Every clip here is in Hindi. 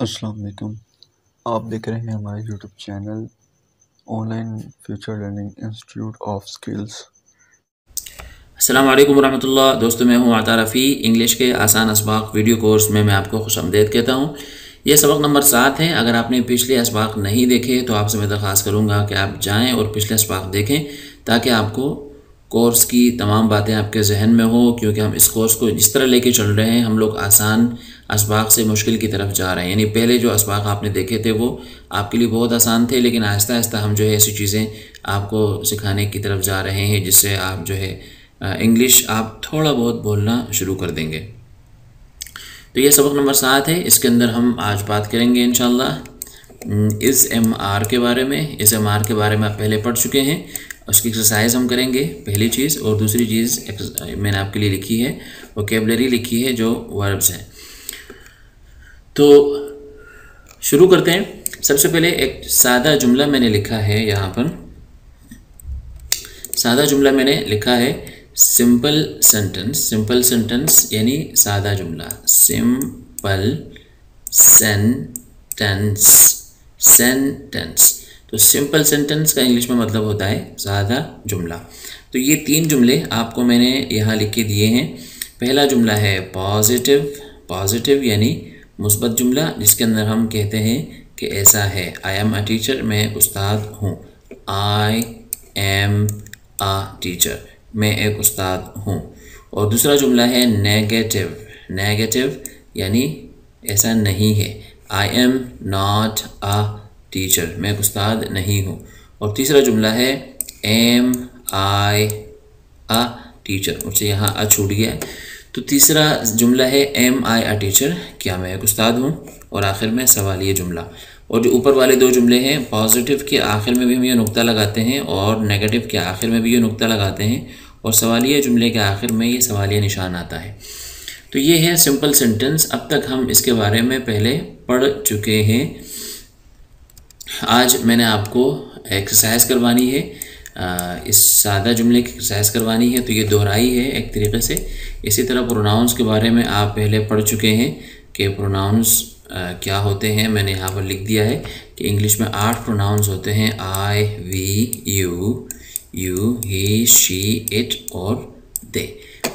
अस्सलाम वालेकुम। आप देख रहे हैं हमारे YouTube channel online future learning institute of skills. अस्सलाम वालेकुम वरहमतुल्लाह। दोस्तों, मैं हूं आता रफ़ी। इंग्लिश के आसान असबाक वीडियो कोर्स में मैं आपको खुशामदीद कहता हूं। यह सबक नंबर 7 है। अगर आपने पिछले असबाक नहीं देखे तो आपसे मैं दरख्वास्त करूंगा कि आप जाएं और पिछले असबाक देखें ताकि आपको कोर्स की तमाम बातें आपके जहन में हो, क्योंकि हम इस कोर्स को जिस तरह लेके चल रहे हैं हम लोग आसान असबाक से मुश्किल की तरफ जा रहे हैं। यानी पहले जो असबाक आपने देखे थे वो आपके लिए बहुत आसान थे, लेकिन आहिस्ता आहिस्ता हम जो है ऐसी चीज़ें आपको सिखाने की तरफ जा रहे हैं जिससे आप जो है इंग्लिश आप थोड़ा बहुत बोलना शुरू कर देंगे। तो ये सबक नंबर 7 है। इसके अंदर हम आज बात करेंगे इंशाल्लाह इस एम आर के बारे में। इस एम आर के बारे में आप पहले पढ़ चुके हैं, उसकी एक्सरसाइज हम करेंगे पहली चीज़। और दूसरी चीज़ मैंने आपके लिए लिखी है, वोकैबुलरी लिखी है जो वर्ब्स हैं। तो शुरू करते हैं। सबसे पहले एक सादा जुमला मैंने लिखा है, यहाँ पर सादा जुमला मैंने लिखा है सिंपल सेंटेंस। सिंपल सेंटेंस यानी सादा जुमला। Simple sentence, sentence. तो सिंपल सेंटेंस का इंग्लिश में मतलब होता है सादा जुमला। तो ये 3 जुमले आपको मैंने यहाँ लिख के दिए हैं। पहला जुमला है पॉजिटिव। पॉजिटिव यानी मुस्बत जुमला, जिसके अंदर हम कहते हैं कि ऐसा है। आई एम अ टीचर, मैं उस्ताद हूँ। आई एम आ टीचर, मैं एक उस्ताद हूँ। और दूसरा जुमला है नेगेटिव। नेगेटिव यानी ऐसा नहीं है। I am not a teacher, मैं एक उस्ताद नहीं हूँ। और तीसरा जुमला है एम आई आ टीचर, मुझसे यहाँ आ छूट गया है। तो तीसरा जुमला है एम आई आ टीचर, क्या मैं एक उस्ताद हूँ। और आखिर में सवालिया जुमला। और जो ऊपर वाले 2 जुमले हैं, पॉजिटिव के आखिर में भी हम ये नुक्ता लगाते हैं और नेगेटिव के आखिर में भी ये नुक्ता लगाते हैं, और सवालिया जुमले के आखिर में ये सवालिया निशान आता है। तो ये है सिंपल सेंटेंस। अब तक हम इसके बारे में पहले पढ़ चुके हैं। आज मैंने आपको एक्सरसाइज करवानी है, इस सादा जुमले की एक्सरसाइज करवानी है। तो ये दोहराई है एक तरीके से। इसी तरह प्रोनाउंस के बारे में आप पहले पढ़ चुके हैं कि प्रोनाउंस क्या होते हैं। मैंने यहाँ पर लिख दिया है कि इंग्लिश में 8 प्रोनाउंस होते हैं। I, we, you, he, she, it और दे।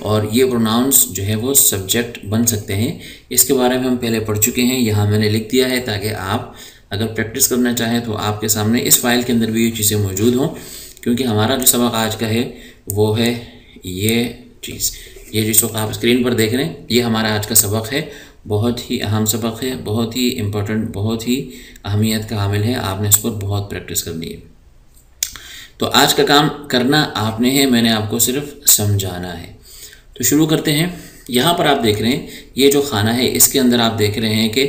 और ये प्रोनाउंस जो है वो सब्जेक्ट बन सकते हैं। इसके बारे में हम पहले पढ़ चुके हैं, यहाँ मैंने लिख दिया है ताकि आप अगर प्रैक्टिस करना चाहें तो आपके सामने इस फाइल के अंदर भी ये चीज़ें मौजूद हों। क्योंकि हमारा जो सबक आज का है वो है ये चीज़, ये जिस वक्त आप स्क्रीन पर देख रहे हैं, ये हमारा आज का सबक है। बहुत ही अहम सबक है, बहुत ही इम्पोर्टेंट, बहुत ही अहमियत का हामिल है। आपने इस पर बहुत प्रैक्टिस करनी है। तो आज का काम करना आपने है, मैंने आपको सिर्फ समझाना है। तो शुरू करते हैं। यहाँ पर आप देख रहे हैं ये जो खाना है, इसके अंदर आप देख रहे हैं कि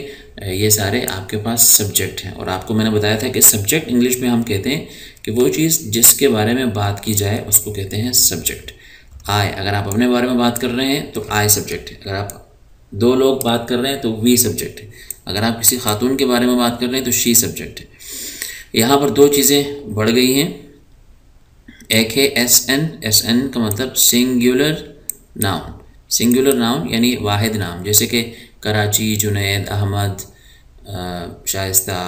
ये सारे आपके पास सब्जेक्ट हैं। और आपको मैंने बताया था कि सब्जेक्ट इंग्लिश में हम कहते हैं कि वो चीज़ जिसके बारे में बात की जाए उसको कहते हैं सब्जेक्ट। आई, अगर आप अपने बारे में बात कर रहे हैं तो आई सब्जेक्ट है। अगर आप 2 लोग बात कर रहे हैं तो वी सब्जेक्ट है। अगर आप किसी खातून के बारे में बात कर रहे हैं तो शी सब्जेक्ट है। यहाँ पर 2 चीज़ें बढ़ गई हैं। एक है एस एन। एस एन का मतलब सिंगुलर नाउन। सिंगुलर नाउन यानी वाहिद नाम, जैसे कि कराची, जुनैद, अहमद, शाइस्ता,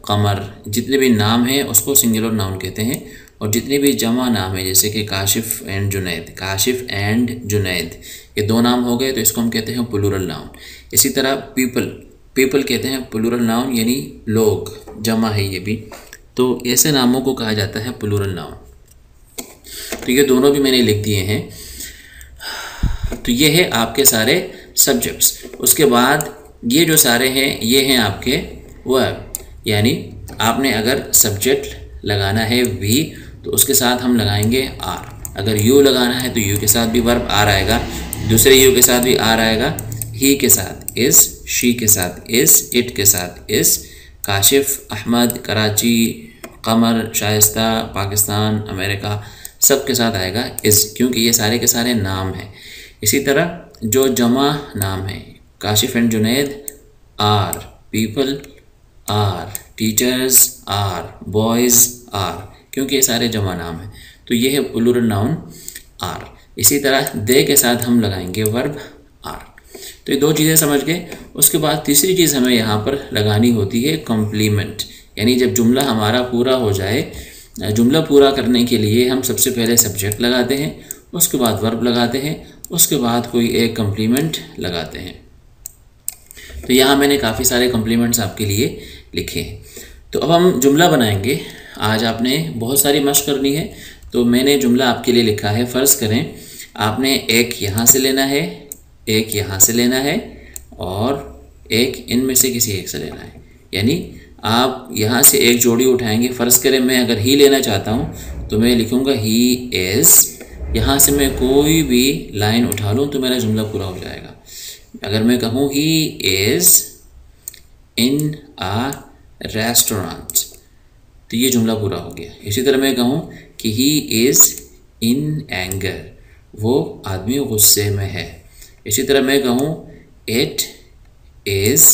कमर, जितने भी नाम हैं उसको सिंगुलर नाउन कहते हैं। और जितने भी जमा नाम है, जैसे कि काशिफ एंड जुनैद, काशिफ एंड जुनैद, ये 2 नाम हो गए तो इसको हम कहते हैं प्लूरल नाउन। इसी तरह पीपल, पीपल कहते हैं प्लूरल नाउन, यानी लोग, जमा है ये भी। तो ऐसे नामों को कहा जाता है प्लूरल नाउन। तो ये दोनों भी मैंने लिख दिए हैं। तो ये है आपके सारे सब्जेक्ट्स। उसके बाद ये जो सारे हैं ये हैं आपके वर्ब। यानी आपने अगर सब्जेक्ट लगाना है वी तो उसके साथ हम लगाएंगे आर। अगर यू लगाना है तो यू के साथ भी वर्ब आर आएगा, दूसरे यू के साथ भी आर आएगा, ही के साथ इस, शी के साथ इस, इट के साथ इस, काशिफ, अहमद, कराची, कमर, शाइस्ता, पाकिस्तान, अमेरिका, सब के साथ आएगा इस, क्योंकि ये सारे के सारे नाम हैं। इसी तरह जो जमा नाम है, Kashif and Junaid are, people are, teachers are, boys are, क्योंकि ये सारे जमा नाम हैं। तो ये है प्लूरल नाउन आर। इसी तरह दे के साथ हम लगाएंगे वर्ब आर। तो ये दो चीज़ें समझ गए। उसके बाद तीसरी चीज़ हमें यहाँ पर लगानी होती है कॉम्प्लीमेंट, यानी जब जुमला हमारा पूरा हो जाए, जुमला पूरा करने के लिए हम सबसे पहले सब्जेक्ट लगाते हैं, उसके बाद वर्ब लगाते हैं, उसके बाद कोई एक कॉम्प्लीमेंट लगाते हैं। तो यहाँ मैंने काफ़ी सारे कॉम्प्लीमेंट्स आपके लिए लिखे हैं। तो अब हम जुमला बनाएंगे। आज आपने बहुत सारी मशक करनी है, तो मैंने जुमला आपके लिए लिखा है। फ़र्ज़ करें आपने एक यहाँ से लेना है, एक यहाँ से लेना है और एक इनमें से किसी एक से लेना है। यानी आप यहाँ से एक जोड़ी उठाएंगे। फ़र्ज़ करें मैं अगर ही लेना चाहता हूँ तो मैं लिखूँगा ही इज़। यहाँ से मैं कोई भी लाइन उठा लूँ तो मेरा जुमला पूरा हो जाएगा। अगर मैं कहूँ he is in a restaurant तो ये जुमला पूरा हो गया। इसी तरह मैं कहूँ कि ही इज़ इन एंगर, वो आदमी गुस्से में है। इसी तरह मैं कहूँ it is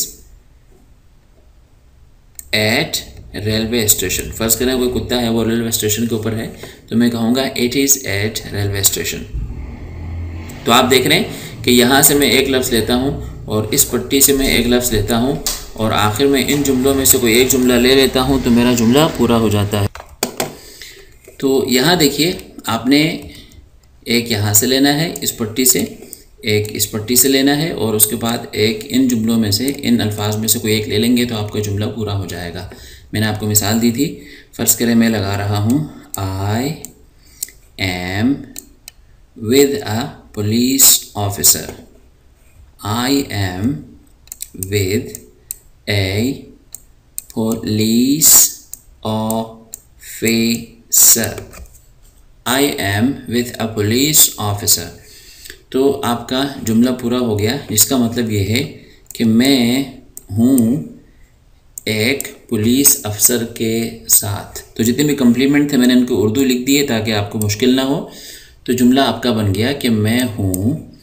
eight railway station. फ़र्ज़ करें कोई कुत्ता है वो रेलवे स्टेशन के ऊपर है तो मैं कहूँगा it is eight railway station. तो आप देख रहे हैं कि यहाँ से मैं एक लफ्ज़ लेता हूँ और इस पट्टी से मैं एक लफ्ज़ लेता हूँ और आखिर में इन जुमलों में से कोई एक जुमला ले लेता हूँ तो मेरा जुमला पूरा हो जाता है। तो यहाँ देखिए आपने एक यहाँ से लेना है इस पट्टी से, एक इस पट्टी से लेना है और उसके बाद एक इन जुमलों में से, इन अल्फाज में से कोई एक ले लेंगे तो आपका जुमला पूरा हो जाएगा। मैंने आपको मिसाल दी थी। फ़र्ज़ करें मैं लगा रहा हूँ I am with a police officer. I am with A police officer. I am with a police officer. तो आपका जुमला पूरा हो गया, जिसका मतलब ये है कि मैं हूँ एक पुलिस अफसर के साथ। तो जितने भी कम्प्लीमेंट थे मैंने इनको उर्दू लिख दिए ताकि आपको मुश्किल ना हो। तो जुमला आपका बन गया कि मैं हूँ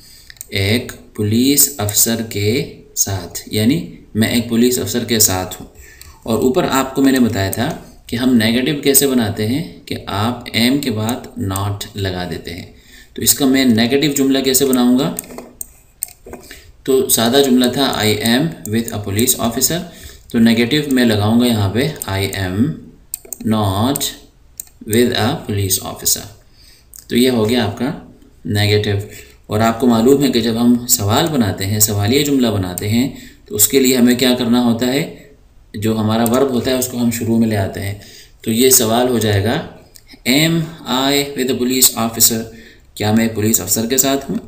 एक पुलिस अफसर के साथ, यानी मैं एक पुलिस अफसर के साथ हूँ। और ऊपर आपको मैंने बताया था कि हम नेगेटिव कैसे बनाते हैं कि आप एम के बाद नॉट लगा देते हैं। तो इसका मैं नेगेटिव जुमला कैसे बनाऊंगा? तो सादा जुमला था I am with a police officer, तो नेगेटिव मैं लगाऊंगा यहाँ पे आई am not with a police officer. तो ये हो गया आपका नेगेटिव। और आपको मालूम है कि जब हम सवाल बनाते हैं, सवालिया जुमला बनाते हैं, तो उसके लिए हमें क्या करना होता है, जो हमारा वर्ब होता है उसको हम शुरू में ले आते हैं। तो ये सवाल हो जाएगा am I with a police officer, क्या मैं पुलिस अफसर के साथ हूँ?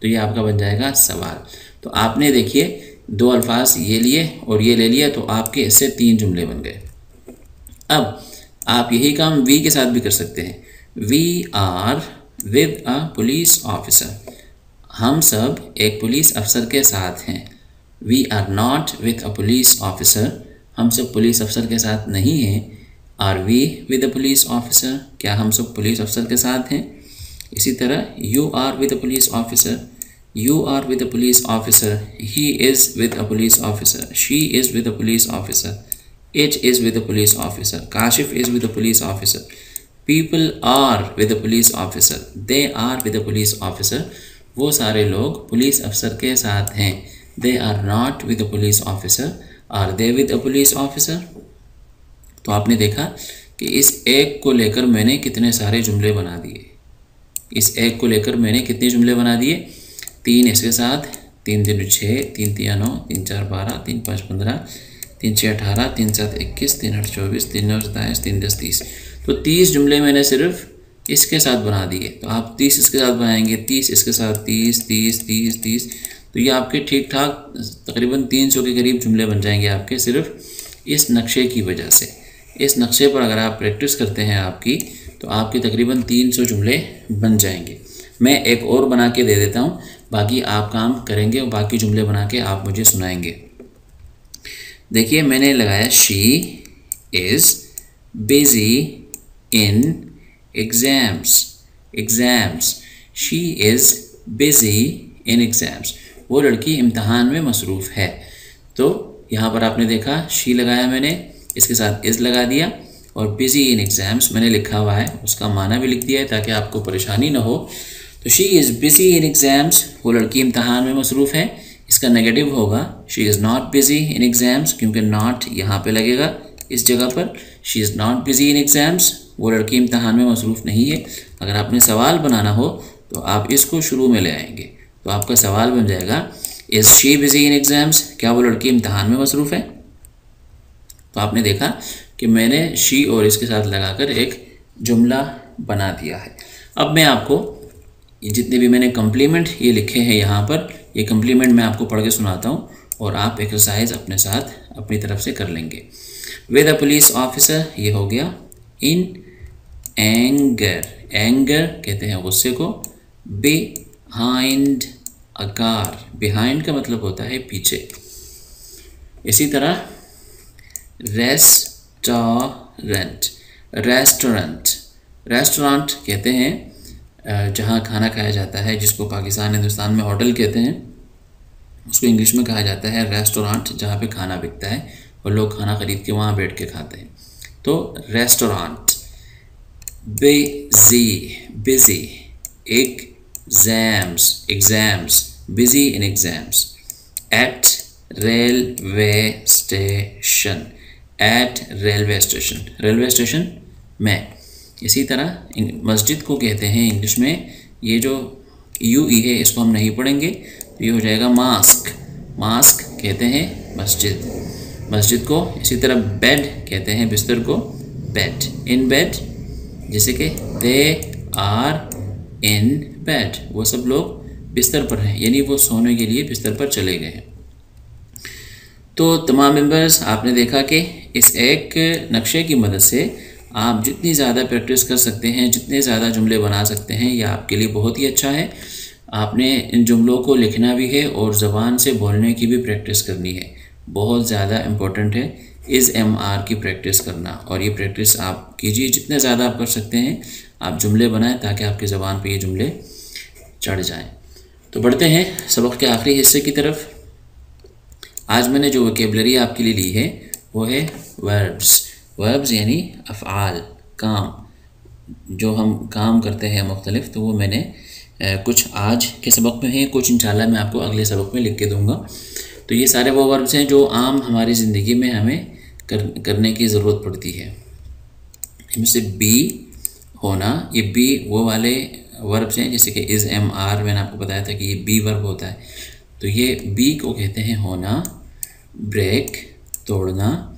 तो ये आपका बन जाएगा सवाल। तो आपने देखिए दो अल्फाज ये लिए और ये ले लिया, तो आपके इससे 3 जुमले बन गए। अब आप यही काम वी के साथ भी कर सकते हैं। We are with a police officer, हम सब एक पुलिस अफसर के साथ हैं। We are not with a police officer, हम सब पुलिस अफसर के साथ नहीं हैं। Are we with a police officer, क्या हम सब पुलिस अफसर के साथ हैं? इसी तरह you are with a police officer, you are with a police officer, he is with a police officer, she is with a police officer, it is with a police officer, Kashif is with a police officer, people are with a police officer, they are with a police officer, वो सारे लोग पुलिस अफसर के साथ हैं। They are not with a police officer, are they with a police officer? तो आपने देखा कि इस एक को लेकर मैंने कितने सारे जुमले बना दिए। इस एक को लेकर मैंने कितने जुमले बना दिए? 3 इसके साथ, 3 दूनी 6, 3 तिया 9, 3 4 12, 3 5 15, 3 6 18, 3 7 21, 3 8 24, 3 9 27, 3 10 30। तो 30 जुमले मैंने सिर्फ इसके साथ बना दिए। तो आप 30 इसके साथ बनाएंगे, 30 इसके साथ, 30 30 30 30, तो ये आपके ठीक ठाक तकरीबन 300 के करीब जुमले बन जाएंगे आपके, सिर्फ इस नक्शे की वजह से। इस नक्शे पर अगर आप प्रैक्टिस करते हैं आपकी, तो आपके तकरीबन 300 जुमले बन जाएंगे। मैं एक और बना के दे देता हूँ, बाकी आप काम करेंगे और बाकी जुमले बना के आप मुझे सुनाएंगे। देखिए मैंने लगाया she is busy in exams, exams, she is busy in exams, वो लड़की इम्तहान में मसरूफ़ है। तो यहाँ पर आपने देखा शी लगाया मैंने, इसके साथ इज़ लगा दिया और बिज़ी इन एग्ज़ाम्स मैंने लिखा हुआ है, उसका माना भी लिख दिया है ताकि आपको परेशानी ना हो। तो she is busy in exams, वो लड़की इम्तहान में मसरूफ़ है। इसका नेगेटिव होगा she is not busy in exams, क्योंकि नॉट यहाँ पे लगेगा इस जगह पर। She is not busy in exams, वो लड़की इम्तहान में मसरूफ़ नहीं है। अगर आपने सवाल बनाना हो तो आप इसको शुरू में ले आएंगे, तो आपका सवाल बन जाएगा is she busy in exams, क्या वो लड़की इम्तहान में मसरूफ़ है। तो आपने देखा कि मैंने शी और इसके साथ लगाकर एक जुमला बना दिया है। अब मैं आपको जितने भी मैंने कम्प्लीमेंट ये लिखे हैं यहाँ पर, ये कम्प्लीमेंट मैं आपको पढ़ के सुनाता हूँ और आप एक्सरसाइज अपने साथ अपनी तरफ से कर लेंगे। विद अ पुलिस ऑफिसर, ये हो गया। इन एंगर, एंगर कहते हैं गुस्से को। बिहाइंड अ कार, बिहाइंड का मतलब होता है पीछे। इसी तरह रेस्टोरेंट, रेस्टोरेंट, रेस्टोरेंट कहते हैं जहाँ खाना खाया जाता है, जिसको पाकिस्तान हिंदुस्तान में होटल कहते हैं, उसको इंग्लिश में कहा जाता है रेस्टोरेंट, जहाँ पे खाना बिकता है और लोग खाना खरीद के वहाँ बैठ के खाते हैं। तो restaurant. Busy, busy, exams, exams, busy in exams. Eight railway station, eight railway station, railway station में। इसी तरह मस्जिद को कहते हैं इंग्लिश में, ये जो यू ई है इसको हम नहीं पढ़ेंगे, तो ये हो जाएगा मास्क, मास्क कहते हैं मस्जिद, मस्जिद को। इसी तरह बेड कहते हैं बिस्तर को, बेड, इन बेड, जैसे कि दे आर इन बेड, वो सब लोग बिस्तर पर हैं, यानी वो सोने के लिए बिस्तर पर चले गए हैं। तो तमाम मेंबर्स, आपने देखा कि इस एक नक्शे की मदद से आप जितनी ज़्यादा प्रैक्टिस कर सकते हैं, जितने ज़्यादा जुमले बना सकते हैं, यह आपके लिए बहुत ही अच्छा है। आपने इन जुमलों को लिखना भी है और ज़बान से बोलने की भी प्रैक्टिस करनी है, बहुत ज़्यादा इम्पोर्टेंट है इज़ एम आर की प्रैक्टिस करना। और ये प्रैक्टिस आप कीजिए, जितने ज़्यादा आप कर सकते हैं आप जुमले बनाएं, ताकि आपकी ज़बान पे ये जुमले चढ़ जाएं। तो बढ़ते हैं सबक के आखिरी हिस्से की तरफ। आज मैंने जो वोकेबलरी आपके लिए ली है वो है वर्ब्स, वर्ब्स यानी अफ़आल, काम, जो हम काम करते हैं मुख्तलिफ, तो वो मैंने कुछ आज के सबक में है, कुछ इंशाल्लाह मैं आपको अगले सबक में लिख के दूंगा। तो ये सारे वो वर्ब्स हैं जो आम हमारी ज़िंदगी में हमें करने की ज़रूरत पड़ती है। इनमें से बी होना, ये बी वो वाले वर्ब्स हैं जैसे कि इज़ एम आर, मैंने आपको बताया था कि ये बी वर्ब होता है। तो ये बी को कहते हैं होना। ब्रेक, तोड़ना,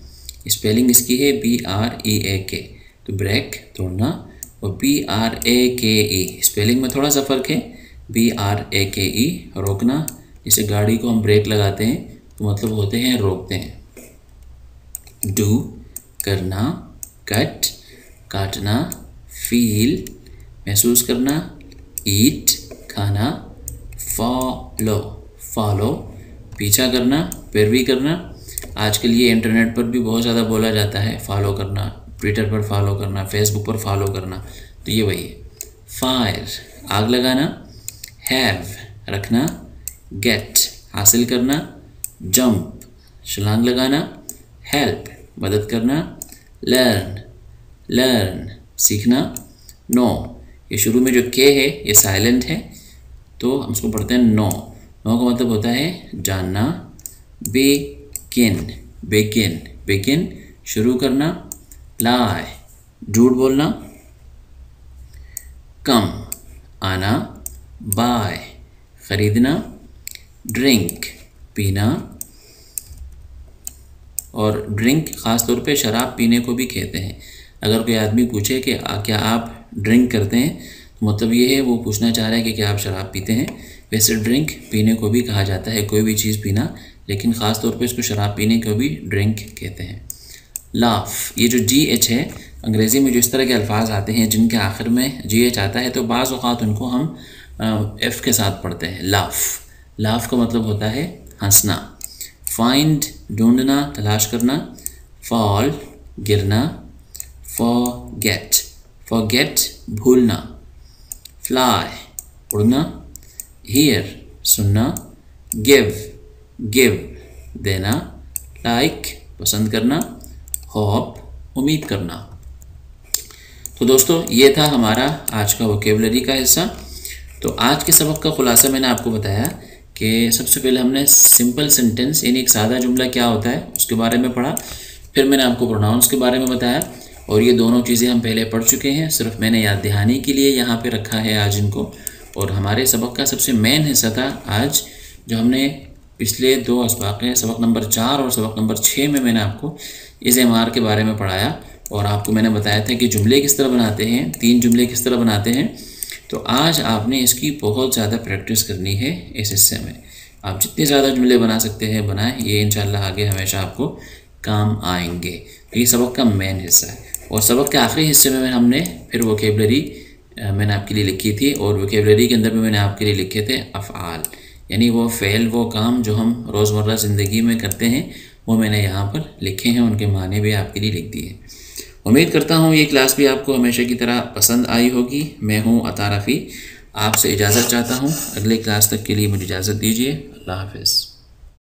स्पेलिंग इसकी है BREAK, तो ब्रेक, तोड़ना। और BRAKE, स्पेलिंग में थोड़ा सा फ़र्क है, BRAKE, रोकना। जैसे गाड़ी को हम ब्रेक लगाते हैं तो मतलब होते हैं रोकते हैं। डू, करना। कट, काटना। फील, महसूस करना। ईट, खाना। फॉलो, फॉलो, पीछा करना, पैरवी करना। आजकल ये इंटरनेट पर भी बहुत ज़्यादा बोला जाता है फॉलो करना, ट्विटर पर फॉलो करना, फेसबुक पर फॉलो करना, तो ये वही है। फायर, आग लगाना। हैव, रखना। गेट, हासिल करना। जंप, छलांग लगाना। हेल्प, मदद करना। लर्न, लर्न, सीखना। नो, ये शुरू में जो के है ये साइलेंट है, तो हम इसको पढ़ते हैं नो। नो का मतलब होता है जानना। बिगिन, बिगिन, बिगिन, शुरू करना। लाई, झूठ बोलना। कम, आना। बाय, खरीदना। ड्रिंक, पीना। और ड्रिंक ख़ास तौर पे शराब पीने को भी कहते हैं। अगर कोई आदमी पूछे कि क्या आप ड्रिंक करते हैं, तो मतलब ये है वो पूछना चाह रहा है कि क्या आप शराब पीते हैं। वैसे ड्रिंक पीने को भी कहा जाता है, कोई भी चीज़ पीना, लेकिन ख़ास तौर पे इसको शराब पीने को भी ड्रिंक कहते हैं। लाफ, ये जो GH है, अंग्रेज़ी में जो इस तरह के अल्फाज आते हैं जिनके आखिर में GH आता है, तो बाज़ औक़ात उनको हम F के साथ पढ़ते हैं। लाफ, लाफ का मतलब होता है हंसना। फाइंड, ढूंढना, तलाश करना। फॉल, गिरना। फॉरगेट, फॉरगेट, भूलना। फ्लाई, उड़ना। हियर, सुनना। गिव, गिव, देना। लाइक, पसंद करना। होप, उम्मीद करना। तो दोस्तों ये था हमारा आज का वोकेबलरी का हिस्सा। तो आज के सबक का खुलासा मैंने आपको बताया कि सबसे पहले हमने सिंपल सेंटेंस यानी एक सादा जुमला क्या होता है उसके बारे में पढ़ा, फिर मैंने आपको प्रोनाउंस के बारे में बताया, और ये दोनों चीज़ें हम पहले पढ़ चुके हैं, सिर्फ मैंने याद दहानी के लिए यहाँ पे रखा है आज इनको। और हमारे सबक का सबसे मेन हिस्सा था आज जो हमने पिछले 2 असबाक़ हैं, सबक नंबर 4 और सबक नंबर 6 में मैंने आपको इज़्मार के बारे में पढ़ाया और आपको मैंने बताया था कि जुमले किस तरह बनाते हैं, 3 जुमले किस तरह बनाते हैं। तो आज आपने इसकी बहुत ज़्यादा प्रैक्टिस करनी है इस हिस्से में। आप जितने ज़्यादा जुमले बना सकते हैं बनाएं, ये इंशाल्लाह आगे हमेशा आपको काम आएंगे। तो ये सबक का मेन हिस्सा है। और सबक के आखिरी हिस्से में हमने फिर वोकेबलरी मैंने आपके लिए लिखी थी, और वोकेबलरी के अंदर भी मैंने आपके लिए लिखे थे अफ़आल, यानी वो फ़ेल, वो काम जो हम रोज़मर्रा ज़िंदगी में करते हैं वो मैंने यहाँ पर लिखे हैं, उनके माने भी आपके लिए लिख दिए। उम्मीद करता हूँ ये क्लास भी आपको हमेशा की तरह पसंद आई होगी। मैं हूँ अता रफ़ी, आपसे इजाज़त चाहता हूँ। अगले क्लास तक के लिए मुझे इजाज़त दीजिए। अल्लाह हाफ़िज़।